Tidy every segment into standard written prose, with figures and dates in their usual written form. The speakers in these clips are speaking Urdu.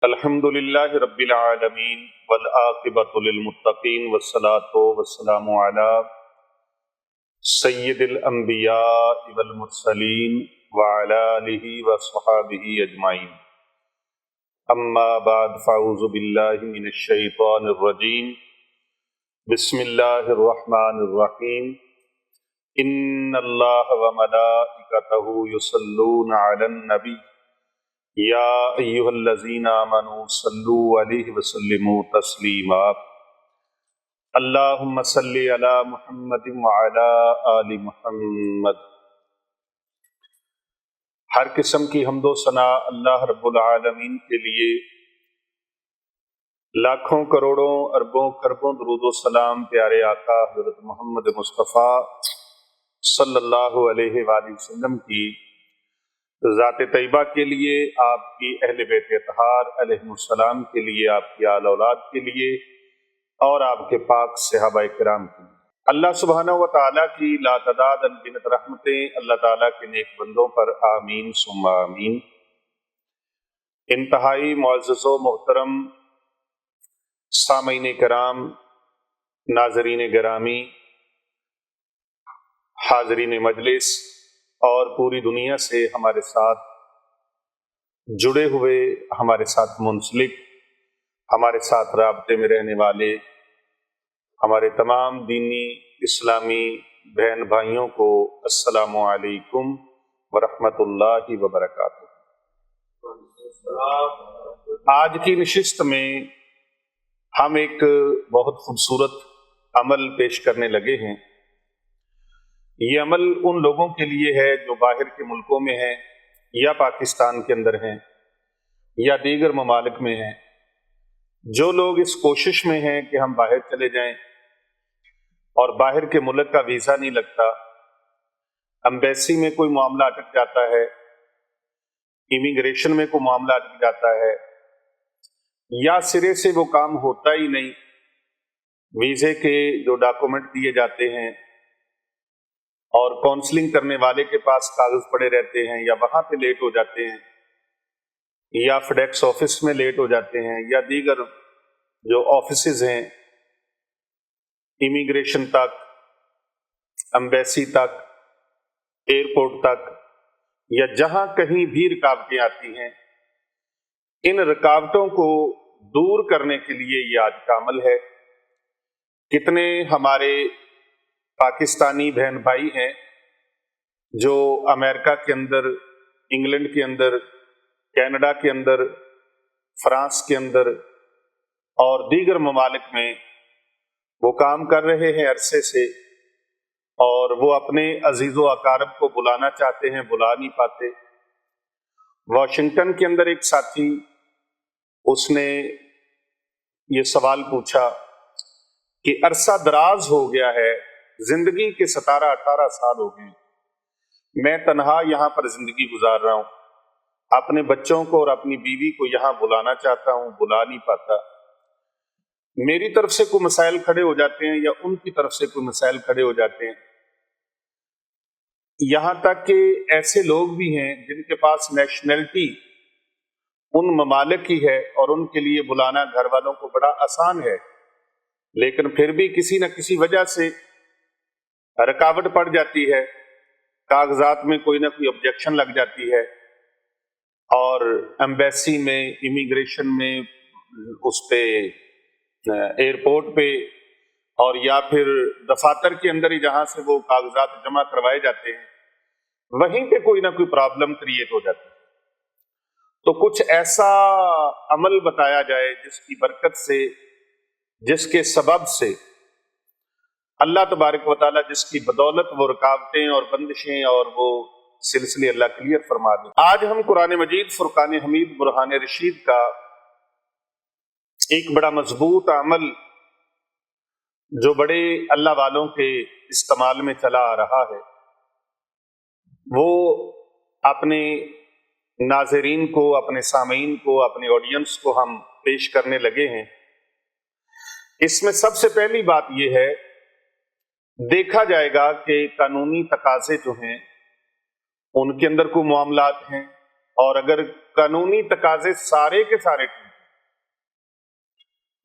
الحمد للہ رب العالمین والعاقبۃ للمتقین والصلاة والسلام علی سید الانبیاء والمرسلین وعلی آلہ وصحابہ اجمعین اما بعد فاعوذ باللہ من الشیطان الرجیم بسم اللہ الرحمن الرحیم ان اللہ وملائکتہ یصلون علی النبی یا ایھا الذین آمنوا صلوا علیہ وسلموا تسلیما اللہم صلی علی محمد وعلی آل محمد۔ ہر قسم کی حمد و ثناء اللہ رب العالمین کے لیے، لاکھوں کروڑوں اربوں خربوں درود و سلام پیارے آقا حضرت محمد مصطفیٰ صلی اللہ علیہ وآلہ وسلم کی ذات طیبہ کے لیے، آپ کی اہل بیت اطہار علیہم السلام کے لیے، آپ کی آل اولاد کے لیے اور آپ کے پاک صحابہ کرام کے لیے۔ اللہ سبحانہ و تعالیٰ کی لاتعداد انگنت رحمتیں اللہ تعالیٰ کے نیک بندوں پر آمین ثم آمین۔ انتہائی معزز و محترم سامعین کرام، ناظرین گرامی، حاضرین مجلس اور پوری دنیا سے ہمارے ساتھ جڑے ہوئے، ہمارے ساتھ منسلک، ہمارے ساتھ رابطے میں رہنے والے ہمارے تمام دینی اسلامی بہن بھائیوں کو السلام علیکم ورحمۃ اللہ وبرکاتہ۔ آج کی نشست میں ہم ایک بہت خوبصورت عمل پیش کرنے لگے ہیں۔ یہ عمل ان لوگوں کے لیے ہے جو باہر کے ملکوں میں ہیں یا پاکستان کے اندر ہیں یا دیگر ممالک میں ہیں۔ جو لوگ اس کوشش میں ہیں کہ ہم باہر چلے جائیں اور باہر کے ملک کا ویزا نہیں لگتا، ایمبیسی میں کوئی معاملہ اٹک جاتا ہے، امیگریشن میں کوئی معاملہ اٹک جاتا ہے، یا سرے سے وہ کام ہوتا ہی نہیں، ویزے کے جو ڈاکومنٹ دیے جاتے ہیں اور کاؤنسلنگ کرنے والے کے پاس کاغذ پڑے رہتے ہیں، یا وہاں پہ لیٹ ہو جاتے ہیں، یا فیڈیکس آفس میں لیٹ ہو جاتے ہیں، یا دیگر جو آفیسز ہیں، امیگریشن تک، ایمبیسی تک، ایئرپورٹ تک، یا جہاں کہیں بھی رکاوٹیں آتی ہیں، ان رکاوٹوں کو دور کرنے کے لیے یہ آج کا عمل ہے۔ کتنے ہمارے پاکستانی بہن بھائی ہیں جو امریکہ کے اندر، انگلینڈ کے اندر، کینیڈا کے اندر، فرانس کے اندر اور دیگر ممالک میں وہ کام کر رہے ہیں عرصے سے، اور وہ اپنے عزیز و اقارب کو بلانا چاہتے ہیں، بلا نہیں پاتے۔ واشنگٹن کے اندر ایک ساتھی، اس نے یہ سوال پوچھا کہ عرصہ دراز ہو گیا ہے، زندگی کے 17-18 سال ہو گئے، میں تنہا یہاں پر زندگی گزار رہا ہوں، اپنے بچوں کو اور اپنی بیوی کو یہاں بلانا چاہتا ہوں، بلا نہیں پاتا۔ میری طرف سے کوئی مسائل کھڑے ہو جاتے ہیں یا ان کی طرف سے کوئی مسائل کھڑے ہو جاتے ہیں، یہاں تک کہ ایسے لوگ بھی ہیں جن کے پاس نیشنلٹی ان ممالک کی ہے اور ان کے لیے بلانا گھر والوں کو بڑا آسان ہے، لیکن پھر بھی کسی نہ کسی وجہ سے رکاوٹ پڑ جاتی ہے، کاغذات میں کوئی نہ کوئی آبجیکشن لگ جاتی ہے، اور ایمبیسی میں، امیگریشن میں، اس پہ ایئرپورٹ پہ، اور یا پھر دفاتر کے اندر ہی جہاں سے وہ کاغذات جمع کروائے جاتے ہیں، وہیں پہ کوئی نہ کوئی پرابلم کریٹ ہو جاتی ہے۔ تو کچھ ایسا عمل بتایا جائے جس کی برکت سے، جس کے سبب سے اللہ تبارک و تعالیٰ، جس کی بدولت وہ رکاوٹیں اور بندشیں اور وہ سلسلے اللہ کلیئر فرما دیں۔ آج ہم قرآن مجید فرقان حمید برہان رشید کا ایک بڑا مضبوط عمل جو بڑے اللہ والوں کے استعمال میں چلا آ رہا ہے، وہ اپنے ناظرین کو، اپنے سامعین کو، اپنے آڈینس کو ہم پیش کرنے لگے ہیں۔ اس میں سب سے پہلی بات یہ ہے، دیکھا جائے گا کہ قانونی تقاضے جو ہیں ان کے اندر کوئی معاملات ہیں، اور اگر قانونی تقاضے سارے کے سارے ٹھیک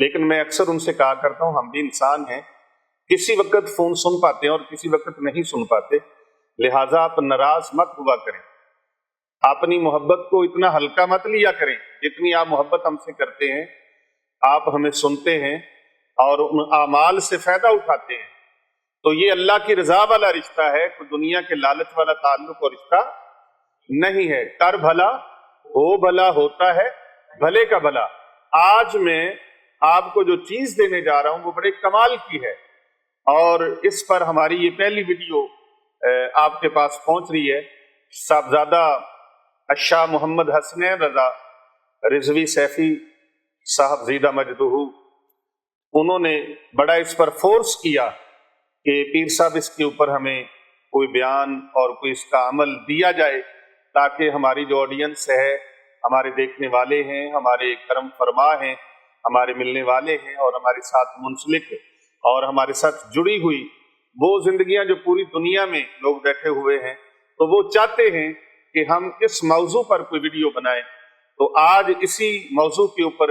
لیکن میں اکثر ان سے کہا کرتا ہوں ہم بھی انسان ہیں، کسی وقت فون سن پاتے ہیں اور کسی وقت نہیں سن پاتے، لہٰذا آپ ناراض مت ہوا کریں، اپنی محبت کو اتنا ہلکا مت لیا کریں، جتنی آپ محبت ہم سے کرتے ہیں آپ ہمیں سنتے ہیں اور ان اعمال سے فائدہ اٹھاتے ہیں، تو یہ اللہ کی رضا والا رشتہ ہے، کوئی دنیا کے لالچ والا تعلق اور رشتہ نہیں ہے۔ کر بھلا ہو بھلا ہوتا ہے بھلے کا بھلا۔ آج میں آپ کو جو چیز دینے جا رہا ہوں وہ بڑے کمال کی ہے، اور اس پر ہماری یہ پہلی ویڈیو آپ کے پاس پہنچ رہی ہے۔ صاحبزادہ الشاہ محمد حسنین رضا رضوی سیفی صاحب زیدہ مجدہ، انہوں نے بڑا اس پر فورس کیا کہ پیر صاحب اس کے اوپر ہمیں کوئی بیان اور کوئی اس کا عمل دیا جائے، تاکہ ہماری جو آڈینس ہے، ہمارے دیکھنے والے ہیں، ہمارے کرم فرما ہیں، ہمارے ملنے والے ہیں اور ہمارے ساتھ منسلک اور ہمارے ساتھ جڑی ہوئی وہ زندگیاں جو پوری دنیا میں لوگ بیٹھے ہوئے ہیں، تو وہ چاہتے ہیں کہ ہم اس موضوع پر کوئی ویڈیو بنائیں۔ تو آج اسی موضوع کے اوپر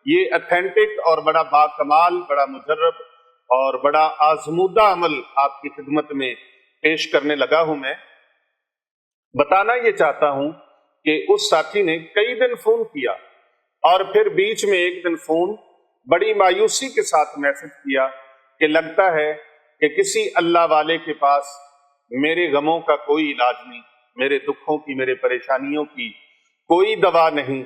یہ اتھینٹک اور بڑا باکمال، بڑا مجرب اور بڑا آزمودہ عمل آپ کی خدمت میں پیش کرنے لگا ہوں۔ میں بتانا یہ چاہتا ہوں کہ اس ساتھی نے کئی دن فون کیا اور پھر بیچ میں ایک دن فون بڑی مایوسی کے ساتھ میسج کیا کہ لگتا ہے کہ کسی اللہ والے کے پاس میرے غموں کا کوئی علاج نہیں، میرے دکھوں کی، میرے پریشانیوں کی کوئی دوا نہیں،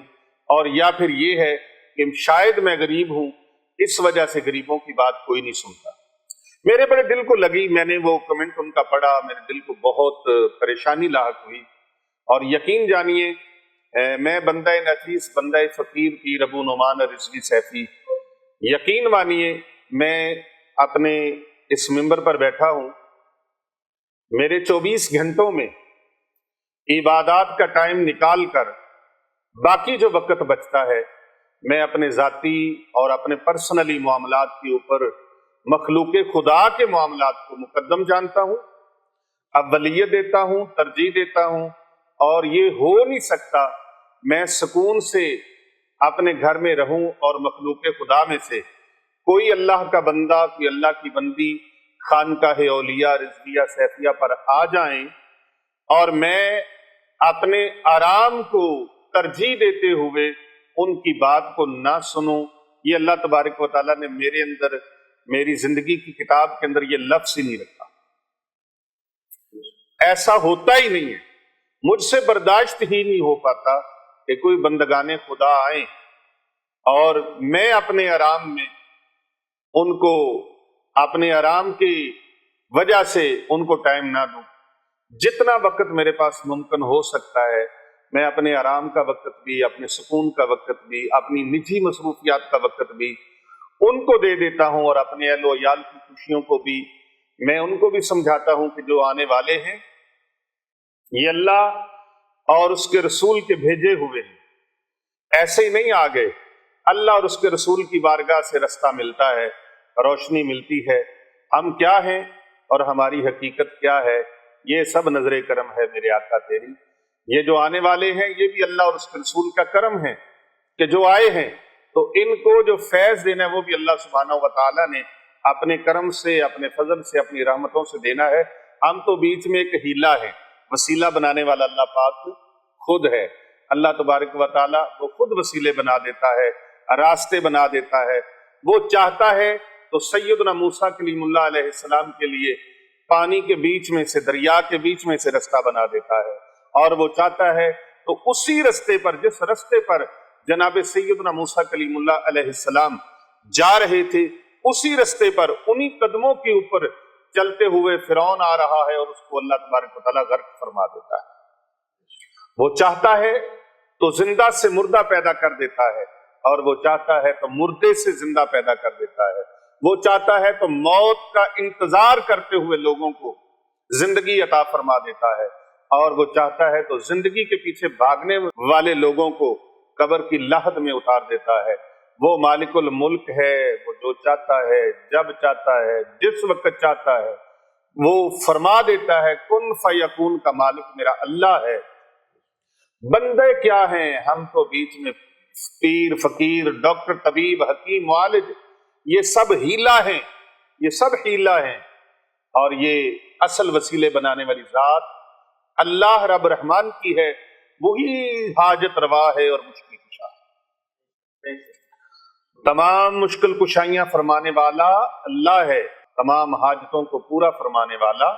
اور یا پھر یہ ہے کہ شاید میں غریب ہوں، اس وجہ سے غریبوں کی بات کوئی نہیں سنتا۔ میرے بڑے دل کو لگی، میں نے وہ کمنٹ ان کا پڑھا، میرے دل کو بہت پریشانی لاحق ہوئی، اور یقین جانیے میں بندہ نفیس، بندہ فقیر پیر ابو نعمان رضوی سیفی، یقین مانیے میں اپنے اس منبر پر بیٹھا ہوں، میرے 24 گھنٹوں میں عبادات کا ٹائم نکال کر باقی جو وقت بچتا ہے میں اپنے ذاتی اور اپنے پرسنلی معاملات کے اوپر مخلوق خدا کے معاملات کو مقدم جانتا ہوں، اولیت دیتا ہوں، ترجیح دیتا ہوں، اور یہ ہو نہیں سکتا میں سکون سے اپنے گھر میں رہوں اور مخلوق خدا میں سے کوئی اللہ کا بندہ، کوئی اللہ کی بندی خانقاہ اولیاء رضویہ سیفیہ پر آ جائیں اور میں اپنے آرام کو ترجیح دیتے ہوئے ان کی بات کو نہ سنوں۔ یہ اللہ تبارک و تعالیٰ نے میرے اندر، میری زندگی کی کتاب کے اندر یہ لفظ ہی نہیں رکھا، ایسا ہوتا ہی نہیں ہے، مجھ سے برداشت ہی نہیں ہو پاتا کہ کوئی بندگان خدا آئیں اور میں اپنے آرام میں ان کو اپنے آرام کی وجہ سے ان کو ٹائم نہ دوں۔ جتنا وقت میرے پاس ممکن ہو سکتا ہے میں اپنے آرام کا وقت بھی، اپنے سکون کا وقت بھی، اپنی نجی مصروفیات کا وقت بھی ان کو دے دیتا ہوں، اور اپنے اہل و عیال کی خوشیوں کو بھی میں ان کو بھی سمجھاتا ہوں کہ جو آنے والے ہیں یہ اللہ اور اس کے رسول کے بھیجے ہوئے ہیں، ایسے ہی نہیں آ گئے، اللہ اور اس کے رسول کی بارگاہ سے رستہ ملتا ہے، روشنی ملتی ہے، ہم کیا ہیں اور ہماری حقیقت کیا ہے، یہ سب نظر کرم ہے میرے آقا تیری۔ یہ جو آنے والے ہیں یہ بھی اللہ اور اس کے رسول کا کرم ہے کہ جو آئے ہیں، تو ان کو جو فیض دینا ہے وہ بھی اللہ سبحانہ و تعالیٰ نے اپنے کرم سے، اپنے فضل سے، اپنی رحمتوں سے دینا ہے۔ ہم تو بیچ میں ایک ہیلا ہے، وسیلہ بنانے والا اللہ پاک خود ہے۔ اللہ تبارک و تعالیٰ وہ خود وسیلے بنا دیتا ہے، راستے بنا دیتا ہے، وہ چاہتا ہے تو سیدنا موسیٰ کلیم اللہ علیہ السلام کے لیے پانی کے بیچ میں سے، دریا کے بیچ میں سے رستہ بنا دیتا ہے، اور وہ چاہتا ہے تو اسی رستے پر، جس رستے پر جناب سیدنا موسیٰ کلیم اللہ علیہ السلام جا رہے تھے، اسی رستے پر انہی قدموں کے اوپر چلتے ہوئے فرعون آ رہا ہے اور اس کو اللہ تبارک و تعالیٰ غرق فرما دیتا ہے۔ وہ چاہتا ہے تو زندہ سے مردہ پیدا کر دیتا ہے، اور وہ چاہتا ہے تو مردے سے زندہ پیدا کر دیتا ہے، وہ چاہتا ہے تو موت کا انتظار کرتے ہوئے لوگوں کو زندگی عطا فرما دیتا ہے، اور وہ چاہتا ہے تو زندگی کے پیچھے بھاگنے والے لوگوں کو قبر کی لحد میں اتار دیتا ہے۔ وہ مالک الملک ہے، وہ جو چاہتا ہے، جب چاہتا ہے، جس وقت چاہتا ہے وہ فرما دیتا ہے۔ کن فیکون کا مالک میرا اللہ ہے، بندے کیا ہیں ہم تو بیچ میں پیر فقیر ڈاکٹر طبیب حکیم معالج، یہ سب ہیلا ہیں، یہ سب ہیلا ہیں، اور یہ اصل وسیلے بنانے والی ذات اللہ رب رحمان کی ہے، وہی حاجت روا ہے اور مشکل کشا ہے۔ تمام مشکل کشائیاں فرمانے والا اللہ ہے، تمام حاجتوں کو پورا فرمانے والا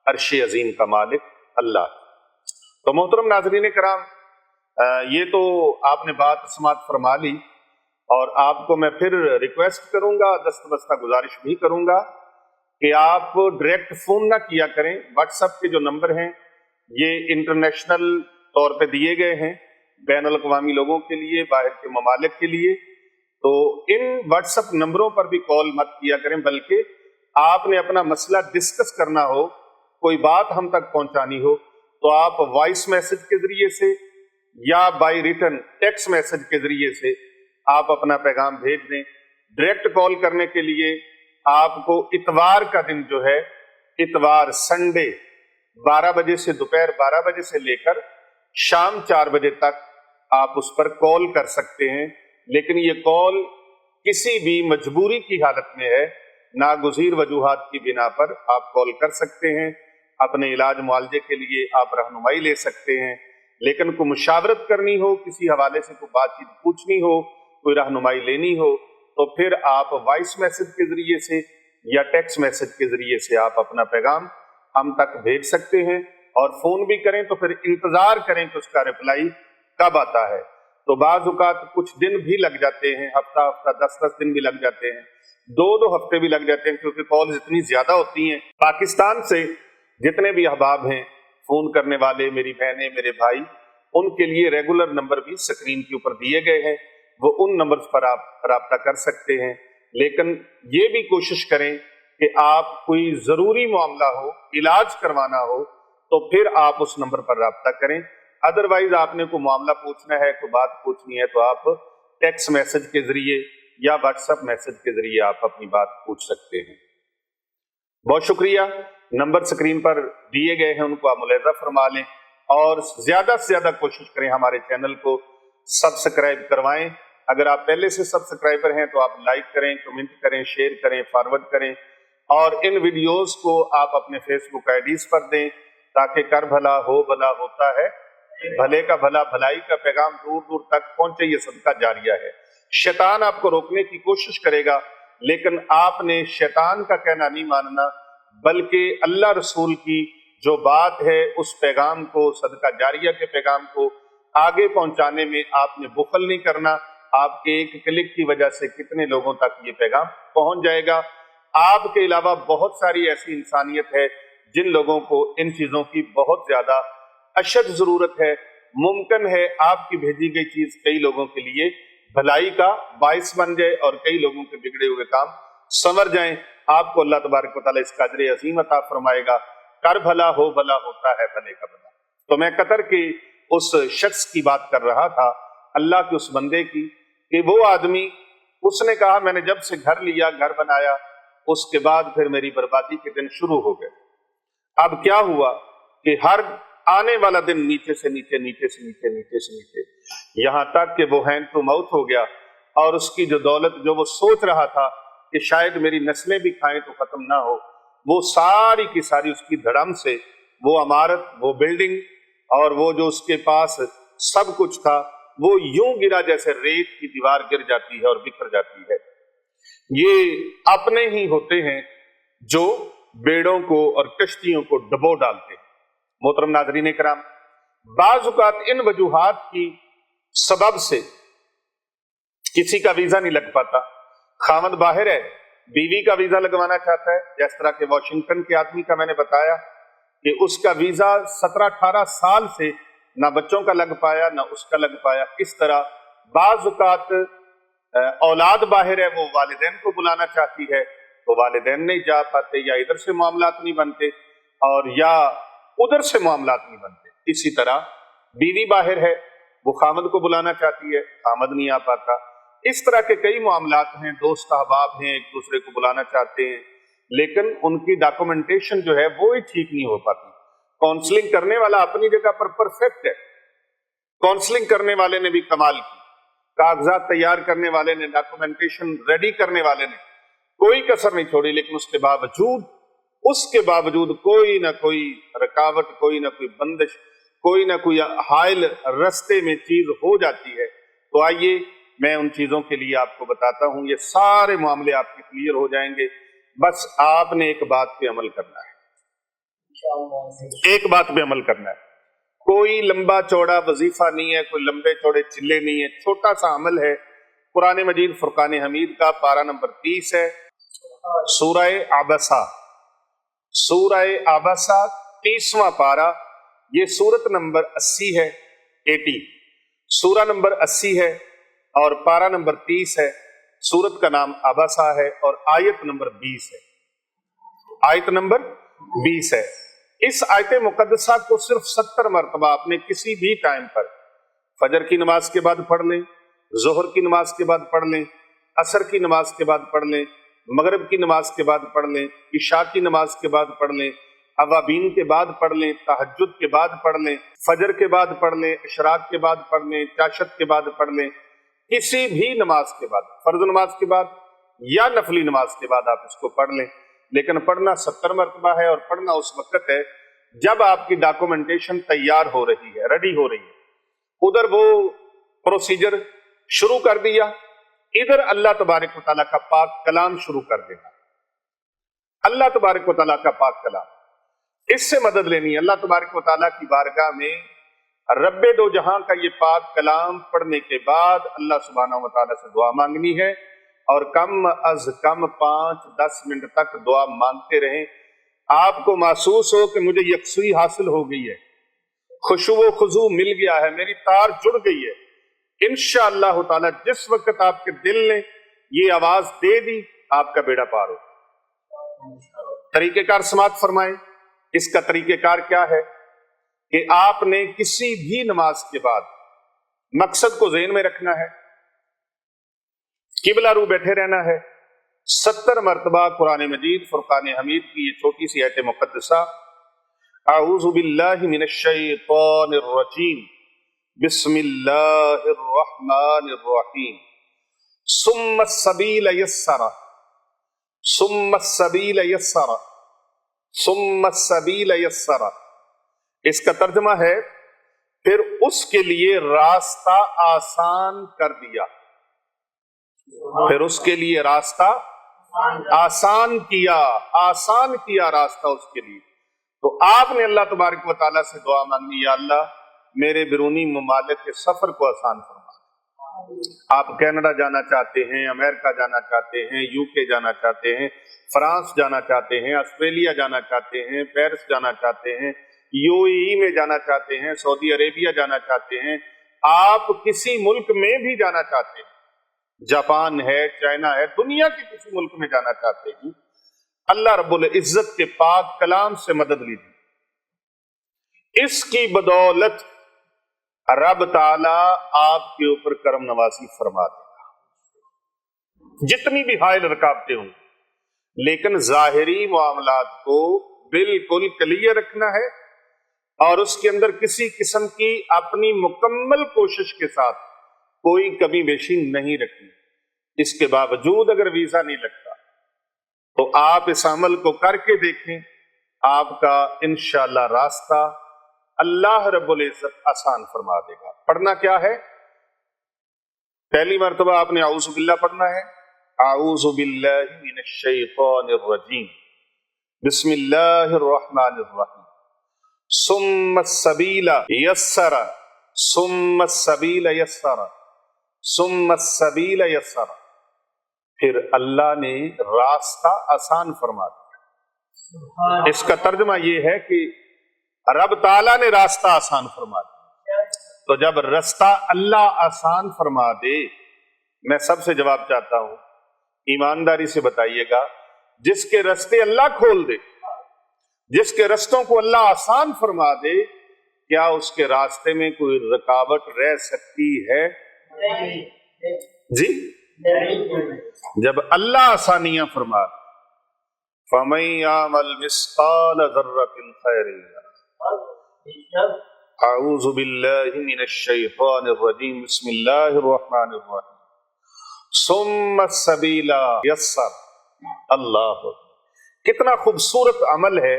عرش عظیم کا مالک اللہ ہے۔ تو محترم ناظرین کرام، یہ تو آپ نے بات سماعت فرما لی، اور آپ کو میں پھر ریکویسٹ کروں گا، دست بستہ گزارش بھی کروں گا کہ آپ ڈائریکٹ فون نہ کیا کریں۔ واٹس ایپ کے جو نمبر ہیں یہ انٹرنیشنل طور پہ دیے گئے ہیں، بین الاقوامی لوگوں کے لیے، باہر کے ممالک کے لیے، تو ان واٹس ایپ نمبروں پر بھی کال مت کیا کریں، بلکہ آپ نے اپنا مسئلہ ڈسکس کرنا ہو، کوئی بات ہم تک پہنچانی ہو، تو آپ وائس میسج کے ذریعے سے یا بائی ریٹن ٹیکسٹ میسج کے ذریعے سے آپ اپنا پیغام بھیج دیں۔ ڈائریکٹ کال کرنے کے لیے آپ کو اتوار کا دن جو ہے، اتوار سنڈے 12 بجے سے دوپہر 12 بجے سے لے کر شام 4 بجے تک آپ اس پر کال کر سکتے ہیں، لیکن یہ کال کسی بھی مجبوری کی حالت میں ہے، ناگزیر وجوہات کی بنا پر آپ کال کر سکتے ہیں۔ اپنے علاج معالجے کے لیے آپ رہنمائی لے سکتے ہیں، لیکن کوئی مشاورت کرنی ہو، کسی حوالے سے کوئی بات چیت پوچھنی ہو، کوئی رہنمائی لینی ہو، تو پھر آپ وائس میسج کے ذریعے سے یا ٹیکسٹ میسج کے ذریعے سے آپ اپنا پیغام ہم تک بھیج سکتے ہیں، اور فون بھی کریں تو پھر انتظار کریں کہ اس کا رپلائی کب آتا ہے۔ تو بعض اوقات کچھ دن بھی لگ جاتے ہیں، ہفتہ 10 دن بھی لگ جاتے ہیں، 2 ہفتے بھی لگ جاتے ہیں، کیونکہ کالز اتنی زیادہ ہوتی ہیں۔ پاکستان سے جتنے بھی احباب ہیں فون کرنے والے، میری بہنیں، میرے بھائی، ان کے لیے ریگولر نمبر بھی سکرین کے اوپر دیے گئے ہیں، وہ ان نمبرز پر آپ رابطہ کر سکتے ہیں۔ لیکن یہ بھی کوشش کریں کہ آپ کوئی ضروری معاملہ ہو، علاج کروانا ہو، تو پھر آپ اس نمبر پر رابطہ کریں۔ ادروائز آپ نے کوئی معاملہ پوچھنا ہے، کوئی بات پوچھنی ہے، تو آپ ٹیکسٹ میسج کے ذریعے یا واٹس ایپ میسج کے ذریعے آپ اپنی بات پوچھ سکتے ہیں۔ بہت شکریہ۔ نمبر سکرین پر دیے گئے ہیں، ان کو آپ ملاحظہ فرما لیں، اور زیادہ سے زیادہ کوشش کریں ہمارے چینل کو سبسکرائب کروائیں۔ اگر آپ پہلے سے سبسکرائبر ہیں تو آپ لائک کریں، کمنٹ کریں، شیئر کریں، فارورڈ کریں، اور ان ویڈیوز کو آپ اپنے فیس بک آئی ڈیز پر دیں، تاکہ کر بھلا ہو بھلا ہوتا ہے، بھلے کا بھلا، بھلائی کا پیغام دور دور تک پہنچے، یہ صدقہ جاریہ ہے۔ شیطان آپ کو روکنے کی کوشش کرے گا، لیکن آپ نے شیطان کا کہنا نہیں ماننا، بلکہ اللہ رسول کی جو بات ہے اس پیغام کو، صدقہ جاریہ کے پیغام کو آگے پہنچانے میں آپ نے بخل نہیں کرنا۔ آپ کے ایک کلک کی وجہ سے کتنے لوگوں تک یہ پیغام پہنچ جائے گا۔ آپ کے علاوہ بہت ساری ایسی انسانیت ہے جن لوگوں کو ان چیزوں کی بہت زیادہ اشد ضرورت ہے۔ ممکن ہے آپ کی بھیجی گئی چیز کئی لوگوں کے لیے بھلائی کا باعث بن جائے، اور کئی لوگوں کے بگڑے ہوئے کام سنور جائیں۔ آپ کو اللہ تبارک و تعالیٰ اس کا اجر عظیم عطا فرمائے گا۔ کر بھلا ہو بھلا ہوتا ہے، بھلے کا بھلا۔ تو میں قطر کے اس شخص کی بات کر رہا تھا، اللہ کے اس بندے کی، کہ وہ آدمی، اس نے کہا میں نے جب سے گھر لیا، گھر بنایا، اس کے بعد پھر میری بربادی کے دن شروع ہو گئے۔ اب کیا ہوا کہ ہر آنے والا دن نیچے سے نیچے، نیچے سے نیچے، نیچے سے نیچے، یہاں تک کہ وہ ہینڈ ٹو ماؤتھ ہو گیا، اور اس کی جو دولت جو وہ سوچ رہا تھا کہ شاید میری نسلیں بھی کھائیں تو ختم نہ ہو، وہ ساری کی ساری اس کی دھڑم سے، وہ عمارت، وہ بلڈنگ، اور وہ جو اس کے پاس سب کچھ تھا، وہ یوں گرا جیسے ریت کی دیوار گر جاتی ہے اور بکھر جاتی ہے۔ یہ اپنے ہی ہوتے ہیں جو بیڑوں کو اور کشتیوں کو ڈبو ڈالتے ہیں۔ محترم ناظرین کرام، بعض اوقات ان وجوہات کی سبب سے کسی کا ویزا نہیں لگ پاتا۔ خاوند باہر ہے، بیوی کا ویزا لگوانا چاہتا ہے، جس طرح کہ واشنگٹن کے آدمی کا میں نے بتایا کہ اس کا ویزا 17-18 سال سے نہ بچوں کا لگ پایا نہ اس کا لگ پایا۔ اس طرح بعض اوقات اولاد باہر ہے، وہ والدین کو بلانا چاہتی ہے تو والدین نہیں جا پاتے، یا ادھر سے معاملات نہیں بنتے اور یا ادھر سے معاملات نہیں بنتے۔ اسی طرح بیوی باہر ہے، وہ خامد کو بلانا چاہتی ہے، خامد نہیں آ پاتا۔ اس طرح کے کئی معاملات ہیں، دوست احباب ہیں، ایک دوسرے کو بلانا چاہتے ہیں، لیکن ان کی ڈاکومنٹیشن جو ہے وہ ہی ٹھیک نہیں ہو پاتی۔ کاؤنسلنگ کرنے والا اپنی جگہ پر پرفیکٹ ہے، کاؤنسلنگ کرنے والے نے بھی کمال کی، کاغذات تیار کرنے والے نے، ڈاکومنٹیشن ریڈی کرنے والے نے کوئی کسر نہیں چھوڑی، لیکن اس کے باوجود کوئی نہ کوئی رکاوٹ، کوئی نہ کوئی بندش، کوئی نہ کوئی حائل رستے میں چیز ہو جاتی ہے۔ تو آئیے میں ان چیزوں کے لیے آپ کو بتاتا ہوں، یہ سارے معاملے آپ کے کلیئر ہو جائیں گے، بس آپ نے ایک بات پہ عمل کرنا ہے، ایک بات پہ عمل کرنا ہے۔ کوئی لمبا چوڑا وظیفہ نہیں ہے، کوئی لمبے چوڑے چلے نہیں ہے، چھوٹا سا عمل ہے۔ قرآن مجید فرقان حمید کا پارہ نمبر 30 ہے، سورہ عبسہ، سورہ عبسہ 30واں پارہ، یہ سورت نمبر 80 ہے، 80 سورہ نمبر 80 ہے اور پارہ نمبر 30 ہے۔ سورت کا نام عبسہ ہے اور آیت نمبر 20 ہے، آیت نمبر 20 ہے۔ اس آیت مقدسہ کو صرف 70 مرتبہ آپ نے کسی بھی ٹائم پر، فجر کی نماز کے بعد پڑھ لیں، ظہر کی نماز کے بعد پڑھ لیں، عصر کی نماز کے بعد پڑھ لیں، مغرب کی نماز کے بعد پڑھ لیں، عشاء کی نماز کے بعد پڑھ لیں، اوابین کے بعد پڑھ لیں، تہجد کے بعد پڑھ لیں، فجر کے بعد پڑھ لیں، اشراق کے بعد پڑھ لیں، چاشت کے بعد پڑھ لیں، کسی بھی نماز کے بعد، فرض نماز کے بعد یا نفلی نماز کے بعد آپ اس کو پڑھ لیں، لیکن پڑھنا 70 مرتبہ ہے، اور پڑھنا اس وقت ہے جب آپ کی ڈاکومنٹیشن تیار ہو رہی ہے، ریڈی ہو رہی ہے۔ ادھر وہ پروسیجر شروع کر دیا، ادھر اللہ تبارک و تعالیٰ کا پاک کلام شروع کر دینا، اللہ تبارک و تعالیٰ کا پاک کلام، اس سے مدد لینی ہے۔ اللہ تبارک و تعالیٰ کی بارگاہ میں رب دو جہاں کا یہ پاک کلام پڑھنے کے بعد اللہ سبحانہ و تعالیٰ سے دعا مانگنی ہے، اور کم از کم 5-10 منٹ تک دعا مانگتے رہیں۔ آپ کو محسوس ہو کہ مجھے یکسوئی حاصل ہو گئی ہے، خشوع و خضوع مل گیا ہے، میری تار جڑ گئی ہے، انشاءاللہ تعالیٰ جس وقت آپ کے دل نے یہ آواز دے دی آپ کا بیڑا پار ہو۔ طریقہ کار سماعت فرمائیں۔ اس کا طریقہ کار کیا ہے کہ آپ نے کسی بھی نماز کے بعد مقصد کو ذہن میں رکھنا ہے، قبلہ رو بیٹھے رہنا ہے، 70 مرتبہ قرآن مجید فرقان حمید کی یہ چھوٹی سی آیت مقدسہ، اعوذ باللہ من الشیطان الرجیم، بسم اللہ الرحمن الرحیم، ثم السبیل یسر، ثم السبیل یسر، ثم السبیل یسر، اس کا ترجمہ ہے پھر اس کے لیے راستہ آسان کر دیا، پھر اس کے لیے راستہ آسان کیا، آسان کیا راستہ اس کے لیے۔ تو آپ نے اللہ تبارک و تعالیٰ سے دعا مانگی، یا اللہ میرے بیرونی ممالک کے سفر کو آسان فرما۔ آپ کینیڈا جانا چاہتے ہیں، امریکہ جانا چاہتے ہیں، یو کے جانا چاہتے ہیں، فرانس جانا چاہتے ہیں، آسٹریلیا جانا چاہتے ہیں، پیرس جانا چاہتے ہیں، یو اے ای میں جانا چاہتے ہیں، سعودی عربیہ جانا چاہتے ہیں، آپ کسی ملک میں بھی جانا چاہتے ہیں، جاپان ہے، چائنا ہے، دنیا کے کسی ملک میں جانا چاہتے ہیں، اللہ رب العزت کے پاک کلام سے مدد لیجیے۔ اس کی بدولت رب تعالیٰ آپ کے اوپر کرم نوازی فرما دے گا، جتنی بھی حائل رکاوٹیں ہوں، لیکن ظاہری معاملات کو بالکل کلیئر رکھنا ہے، اور اس کے اندر کسی قسم کی اپنی مکمل کوشش کے ساتھ کوئی کمی بیشی نہیں رکھنی۔ اس کے باوجود اگر ویزا نہیں لگتا تو آپ اس عمل کو کر کے دیکھیں، آپ کا انشاءاللہ راستہ اللہ رب العزت آسان فرما دے گا۔ پڑھنا کیا ہے؟ پہلی مرتبہ آپ نے اعوذ باللہ پڑھنا ہے، اعوذ باللہ من الشیطان الرجیم، بسم اللہ الرحمن الرحیم، ثم السبیل یسر، ثم السبیل یسر، ثم السبیل یسر، پھر اللہ نے راستہ آسان فرما دیا۔ اس کا ترجمہ یہ ہے کہ رب تعالیٰ نے راستہ آسان فرما دیا۔ تو جب راستہ اللہ آسان فرما دے، میں سب سے جواب چاہتا ہوں، ایمانداری سے بتائیے گا، جس کے راستے اللہ کھول دے، جس کے رستوں کو اللہ آسان فرما دے، کیا اس کے راستے میں کوئی رکاوٹ رہ سکتی ہے؟ جی، جب اللہ آسانیاں فرما دے، فَمَن يَعْمَلْ مِثْقَالَ ذَرَّةٍ خَيْرًا يَرَهُ، اعوذ باللہ من الشیطان الرجیم بسم اللہ الرحمن الرحیم ثم السبیل یسر. اللہ، کتنا خوبصورت عمل ہے،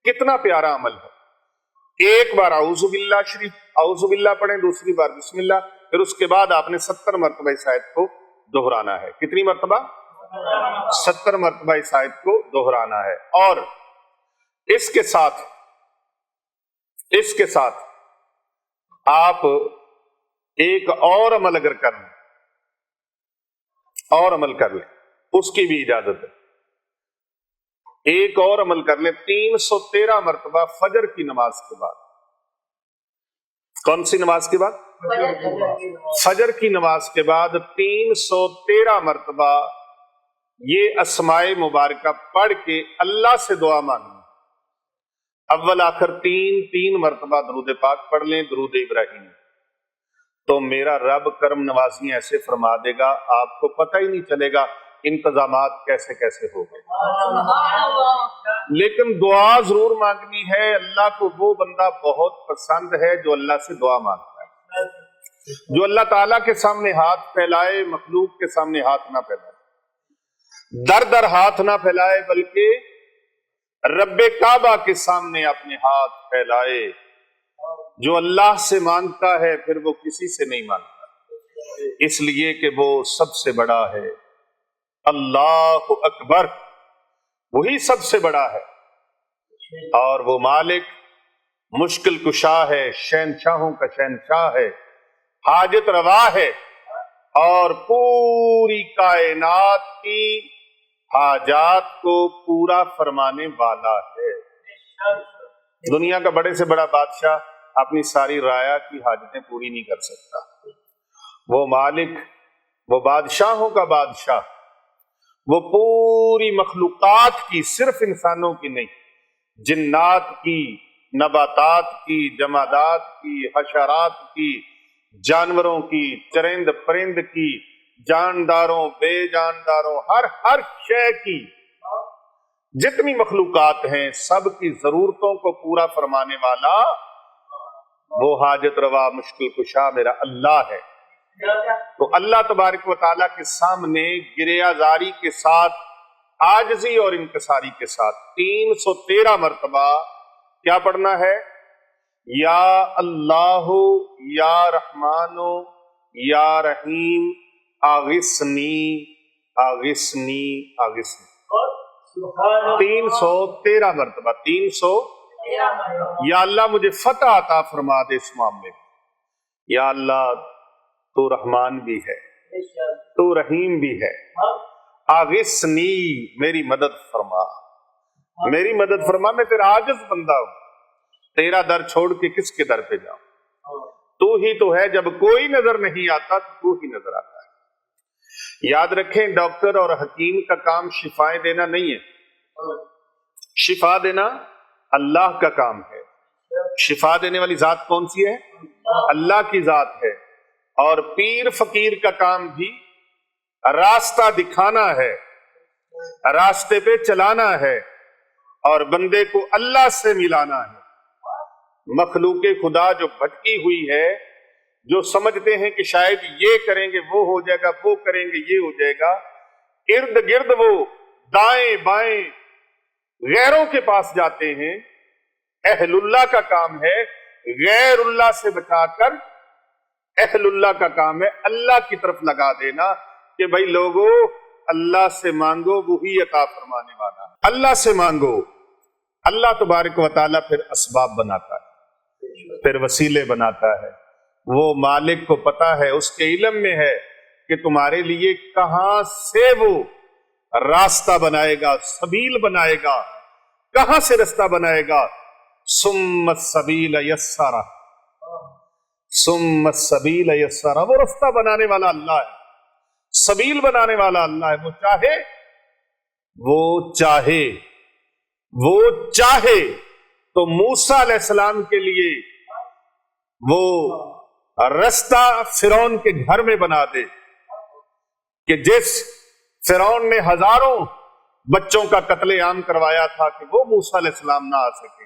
کتنا پیارا عمل ہے. ایک بار اعوذ باللہ شریف اعوذ باللہ پڑھیں، دوسری بار بسم اللہ، پھر اس کے بعد آپ نے 70 مرتبہ اس آیت کو دہرانا ہے. کتنی مرتبہ؟ 70 مرتبہ اس آیت کو دہرانا ہے. اور اس کے ساتھ آپ ایک اور عمل اگر کر لیں، اور عمل کر لیں، اس کی بھی اجازت ہے. ایک اور عمل کر لیں 313 مرتبہ فجر کی نماز کے بعد. کون سی نماز کے بعد؟ فجر کی نماز کے بعد 313 مرتبہ یہ اسماء مبارکہ پڑھ کے اللہ سے دعا مانگیں. اول آخر تین مرتبہ درود پاک پڑھ لیں، درود ابراہیم، تو میرا رب کرم نوازی ایسے فرما دے گا آپ کو پتہ ہی نہیں چلے گا انتظامات کیسے کیسے ہو گئے. لیکن دعا ضرور مانگنی ہے. اللہ کو وہ بندہ بہت پسند ہے جو اللہ سے دعا مانگتا ہے، جو اللہ تعالیٰ کے سامنے ہاتھ پھیلائے، مخلوق کے سامنے ہاتھ نہ پھیلائے، در ہاتھ نہ پھیلائے، بلکہ رب کعبہ کے سامنے اپنے ہاتھ پھیلائے. جو اللہ سے مانگتا ہے پھر وہ کسی سے نہیں مانگتا، اس لیے کہ وہ سب سے بڑا ہے. اللہ اکبر، وہی سب سے بڑا ہے، اور وہ مالک مشکل کشا ہے، شہنشاہوں کا شہنشاہ ہے، حاجت روا ہے، اور پوری کائنات کی حاجات کو پورا فرمانے والا ہے. دنیا کا بڑے سے بڑا بادشاہ اپنی ساری رعایا کی حاجتیں پوری نہیں کر سکتا. وہ مالک، وہ بادشاہوں کا بادشاہ، وہ پوری مخلوقات کی، صرف انسانوں کی نہیں، جنات کی، نباتات کی، جمادات کی، حشرات کی، جانوروں کی، چرند پرند کی، جانداروں بے جانداروں، ہر شے کی، جتنی مخلوقات ہیں سب کی ضرورتوں کو پورا فرمانے والا وہ حاجت روا مشکل کشا میرا اللہ ہے. تو اللہ تبارک و تعالیٰ کے سامنے گریہ زاری کے ساتھ، عاجزی اور انکساری کے ساتھ 313 مرتبہ کیا پڑھنا ہے؟ یا اللہ یا رحمان یا رحیم آغثنی آغثنی آغثنی. 313 مرتبہ. 300 یا اللہ مجھے فتح عطا فرما دے اس معاملے میں. یا اللہ تو رحمان بھی ہے، تو رحیم بھی ہے، آغثنی میری مدد فرما، میری مدد فرما. میں تیرا عاجز بندہ ہوں، تیرا در چھوڑ کے کس کے در پہ جاؤں؟ تو ہی تو ہے، جب کوئی نظر نہیں آتا تو ہی نظر آتا ہے. یاد رکھیں ڈاکٹر اور حکیم کا کام شفائیں دینا نہیں ہے، شفا دینا اللہ کا کام ہے. شفا دینے والی ذات کون سی ہے؟ اللہ کی ذات ہے. اور پیر فقیر کا کام بھی راستہ دکھانا ہے، راستے پہ چلانا ہے، اور بندے کو اللہ سے ملانا ہے. مخلوق خدا جو بھٹکی ہوئی ہے، جو سمجھتے ہیں کہ شاید یہ کریں گے وہ ہو جائے گا، وہ کریں گے یہ ہو جائے گا، ارد گرد وہ دائیں بائیں غیروں کے پاس جاتے ہیں. اہل اللہ کا کام ہے غیر اللہ سے بچا کر، اہل اللہ کا کام ہے اللہ کی طرف لگا دینا کہ بھائی لوگوں اللہ سے مانگو، وہی عطا فرمانے والا ہے. اللہ سے مانگو. اللہ تبارک و تعالیٰ پھر اسباب بناتا ہے، پھر وسیلے بناتا ہے. وہ مالک کو پتا ہے، اس کے علم میں ہے کہ تمہارے لیے کہاں سے وہ راستہ بنائے گا، سبیل بنائے گا، کہاں سے راستہ بنائے گا. ثم السبیل یسرا، ثم السبیل یسرا. وہ راستہ بنانے والا اللہ ہے، سبیل بنانے والا اللہ ہے. وہ چاہے تو موسیٰ علیہ السلام کے لیے وہ راستہ فرعون کے گھر میں بنا دے کہ جس فرعون نے ہزاروں بچوں کا قتل عام کروایا تھا کہ وہ موسیٰ علیہ السلام نہ آ سکے.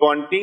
20